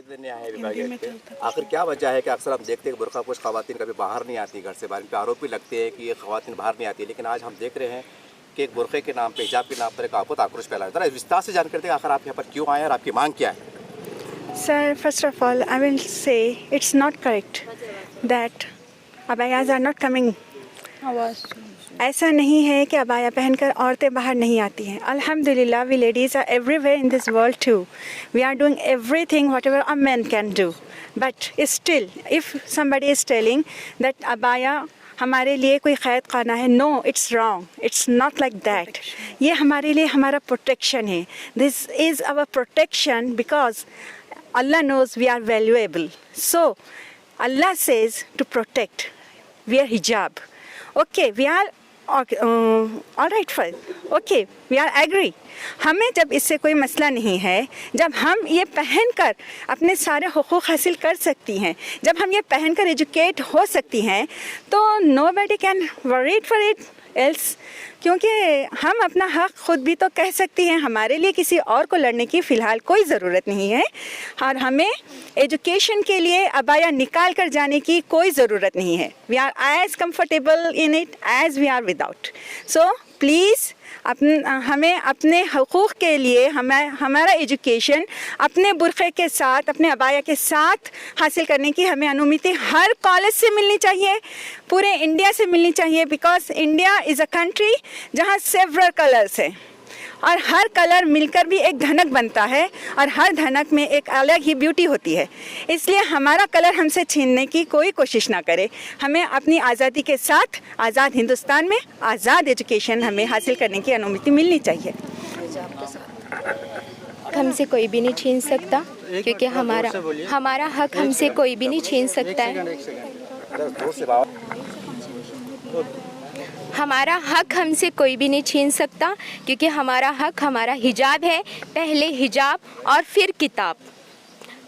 देने आए हैं विभाग के। आखिर क्या वजह है कि अक्सर हम देखते हैं कि बुर्का ख़वातीन कभी बाहर नहीं आती घर से बाहर, इन पर आरोप भी लगते हैं कि ये ख़वातीन बाहर नहीं आती, लेकिन आज हम देख रहे हैं कि एक बुर्के के नाम पे, हिजाब के नाम पर एक आपको आक्रोश फैला है। विस्तार से जानकारी दें आखिर आप यहाँ पर क्यों आए और आपकी मांग क्या है? Sir, first of all, I will say it's not correct that abayas are not coming. ऐसा नहीं है कि अबाया पहनकर औरतें बाहर नहीं आती हैं। अल्हम्दुलिल्लाह, we ladies are everywhere in this world too. We are doing everything whatever a man can do. But still, if somebody is telling that abaya हमारे लिए कोई क़ैद खाना है, no, it's wrong, it's not like that. ये हमारे लिए हमारा प्रोटेक्शन है। This is our protection because Allah knows we are valuable. So Allah says to protect. Wear hijab. Okay, we are all right, fine. Okay, we are agree. हमें जब इससे कोई मसला नहीं है, जब हम ये पहनकर अपने सारे हुकूक हासिल कर सकती हैं, जब हम ये पहनकर एजुकेट हो सकती हैं, तो nobody can worry for it else. क्योंकि हम अपना हक़ ख़ुद भी तो कह सकती हैं। हमारे लिए किसी और को लड़ने की फ़िलहाल कोई ज़रूरत नहीं है और हमें एजुकेशन के लिए अबाया निकाल कर जाने की कोई ज़रूरत नहीं है। We are as comfortable in it as we are without. So please हमें अपने हुकूक़ के लिए हमारा एजुकेशन अपने बुरखे के साथ, अपने अबाया के साथ हासिल करने की हमें अनुमति हर कॉलेज से मिलनी चाहिए, पूरे इंडिया से मिलनी चाहिए। Because India is a country जहाँ सेवरल कलर्स हैं और हर कलर मिलकर भी एक धनक बनता है और हर धनक में एक अलग ही ब्यूटी होती है। इसलिए हमारा कलर हमसे छीनने की कोई कोशिश ना करे। हमें अपनी आज़ादी के साथ आज़ाद हिंदुस्तान में आज़ाद एजुकेशन हमें हासिल करने की अनुमति मिलनी चाहिए। हमसे कोई भी नहीं छीन सकता, क्योंकि हमारा हक हमसे कोई भी नहीं छीन सकता है। हमारा हक हमसे कोई भी नहीं छीन सकता, क्योंकि हमारा हक हमारा हिजाब है। पहले हिजाब और फिर किताब,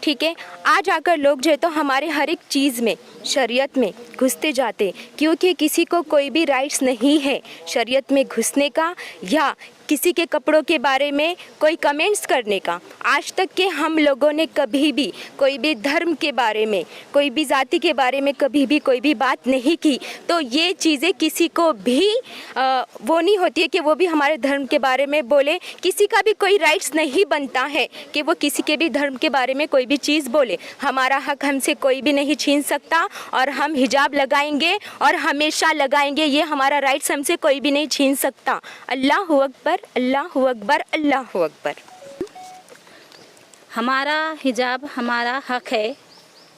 ठीक है। आज आकर लोग जो है तो हमारे हर एक चीज़ में, शरीयत में घुसते जाते, क्योंकि किसी को कोई भी राइट्स नहीं है शरीयत में घुसने का या किसी के कपड़ों के बारे में कोई कमेंट्स करने का। आज तक के हम लोगों ने कभी भी कोई भी धर्म के बारे में, कोई भी जाति के बारे में कभी भी कोई भी बात नहीं की। तो ये चीज़ें किसी को भी वो नहीं होती है कि वो भी हमारे धर्म के बारे में बोले। किसी का भी कोई राइट्स नहीं बनता है कि वो किसी के भी धर्म के बारे में कोई भी चीज़ बोले। हमारा हक हमसे कोई भी नहीं छीन सकता और हम हिजाब लगाएंगे और हमेशा लगाएंगे। ये हमारा राइट्स हमसे कोई भी नहीं छीन सकता। अल्लाहु अकबर, अल्लाहु अकबर, अल्लाहु अकबर। हमारा हिजाब हमारा हक है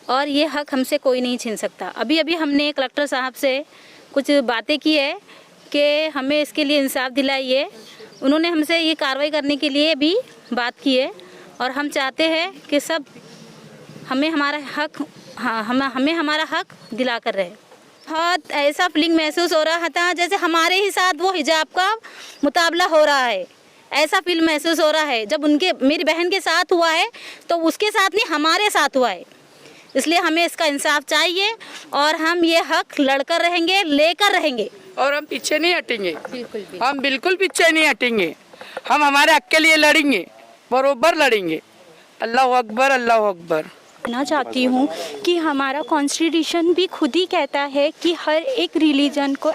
और ये हक हमसे कोई नहीं छीन सकता। अभी अभी हमने कलेक्टर साहब से कुछ बातें की है कि हमें इसके लिए इंसाफ दिलाइए। उन्होंने हमसे ये कार्रवाई करने के लिए भी बात की है और हम चाहते हैं कि सब हमें हमारा हक हमें हमारा हक दिला कर रहे। बहुत ऐसा फीलिंग महसूस हो रहा था जैसे हमारे ही साथ वो हिजाब का मुकाबला हो रहा है। ऐसा फील महसूस हो रहा है जब मेरी बहन के साथ हुआ है तो उसके साथ नहीं, हमारे साथ हुआ है। इसलिए हमें इसका इंसाफ चाहिए और हम ये हक लड़कर रहेंगे, लेकर रहेंगे और हम पीछे नहीं हटेंगे। बिल्कुल भी हम बिल्कुल पीछे नहीं हटेंगे। हम हमारे हक के लिए लड़ेंगे, बरोबर लड़ेंगे। अल्लाह अकबर, अल्लाह अकबर। कहना चाहती हूँ कि हमारा कॉन्स्टिट्यूशन भी खुद ही कहता है कि हर एक रिलीजन को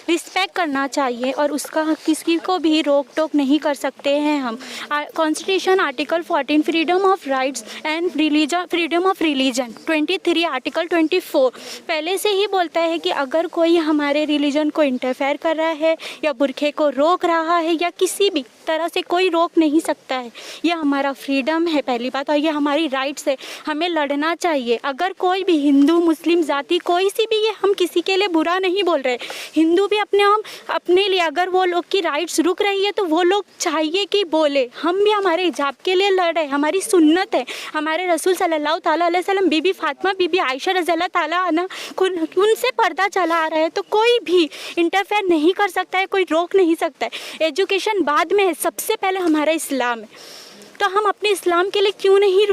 रिस्पेक्ट करना चाहिए और उसका किसी को भी रोक टोक नहीं कर सकते हैं हम। Constitution article 14 freedom of rights and religion, freedom of religion 23 article 24 पहले से ही बोलता है कि अगर कोई हमारे रिलीजन को इंटरफेयर कर रहा है या बुरखे को रोक रहा है या किसी भी तरह से कोई रोक नहीं सकता है। यह हमारा फ्रीडम है पहली बात, और यह हमारी राइट्स है। हमें लड़ना चाहिए। अगर कोई भी हिंदू मुस्लिम जाति कोई सी भी, ये हम किसी के लिए बुरा नहीं बोल रहे। हिंदू भी अपने लिए अगर वो लोग की राइट्स रुक रही है तो वो लोग चाहिए कि बोले। हम भी हमारे हिजाब के लिए लड़ रहे हैं, हमारी सुन्नत है। हमारे रसूल सल्लल्लाहु ताला अलैहि वसल्लम, बीबी फातिमा, बीबी आयशा रज़ियल्लाहु ताला अन्हा, उनसे पर्दा चला आ रहा है। तो कोई भी इंटरफेयर नहीं कर सकता है, कोई रोक नहीं सकता है। एजुकेशन बाद में है, सबसे पहले हमारा इस्लाम है। तो हम अपने इस्लाम के लिए क्यों नहीं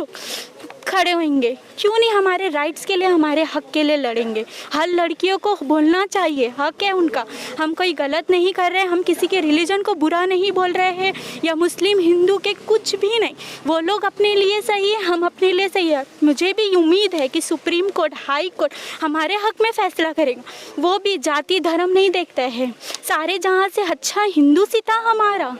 खड़े होंगे, क्यों नहीं हमारे राइट्स के लिए, हमारे हक के लिए लड़ेंगे। हर लड़कियों को बोलना चाहिए, हक है उनका। हम कोई गलत नहीं कर रहे हैं, हम किसी के रिलीजन को बुरा नहीं बोल रहे हैं, या मुस्लिम हिंदू के कुछ भी नहीं। वो लोग अपने लिए सही है, हम अपने लिए सही है। मुझे भी उम्मीद है कि सुप्रीम कोर्ट, हाई कोर्ट हमारे हक में फैसला करेगा। वो भी जाति धर्म नहीं देखता है, सारे जहाँ से अच्छा हिंदू सी था हमारा,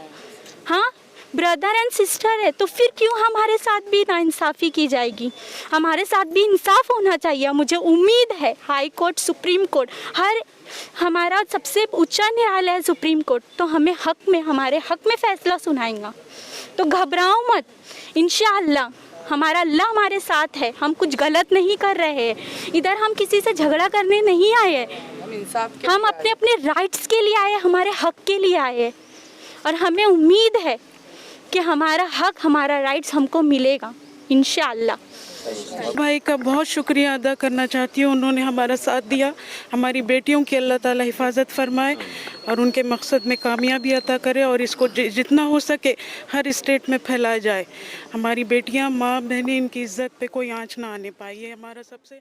हाँ ब्रदर एंड सिस्टर है, तो फिर क्यों हमारे साथ भी नाइंसाफ़ी की जाएगी? हमारे साथ भी इंसाफ होना चाहिए। मुझे उम्मीद है हाई कोर्ट, सुप्रीम कोर्ट, हर हमारा सबसे ऊंचा न्यायालय है सुप्रीम कोर्ट, तो हमें हक में, हमारे हक में फ़ैसला सुनाएगा। तो घबराओ मत, इंशाअल्लाह हमारा अल्लाह हमारे साथ है। हम कुछ गलत नहीं कर रहे हैं, इधर हम किसी से झगड़ा करने नहीं आए हैं, हम अपने अपने राइट्स के लिए आए, हमारे हक के लिए आए, और हमें उम्मीद है कि हमारा हक, हमारा राइट्स हमको मिलेगा इंशाअल्लाह। भाई का बहुत शुक्रिया अदा करना चाहती हूँ, उन्होंने हमारा साथ दिया। हमारी बेटियों की अल्लाह ताला हिफाजत फरमाए और उनके मकसद में कामयाबी अता करे, और इसको जितना हो सके हर स्टेट में फैलाया जाए। हमारी बेटियाँ, माँ बहनें, इनकी इज़्ज़त पे कोई आँच ना आने पाए, ये हमारा सबसे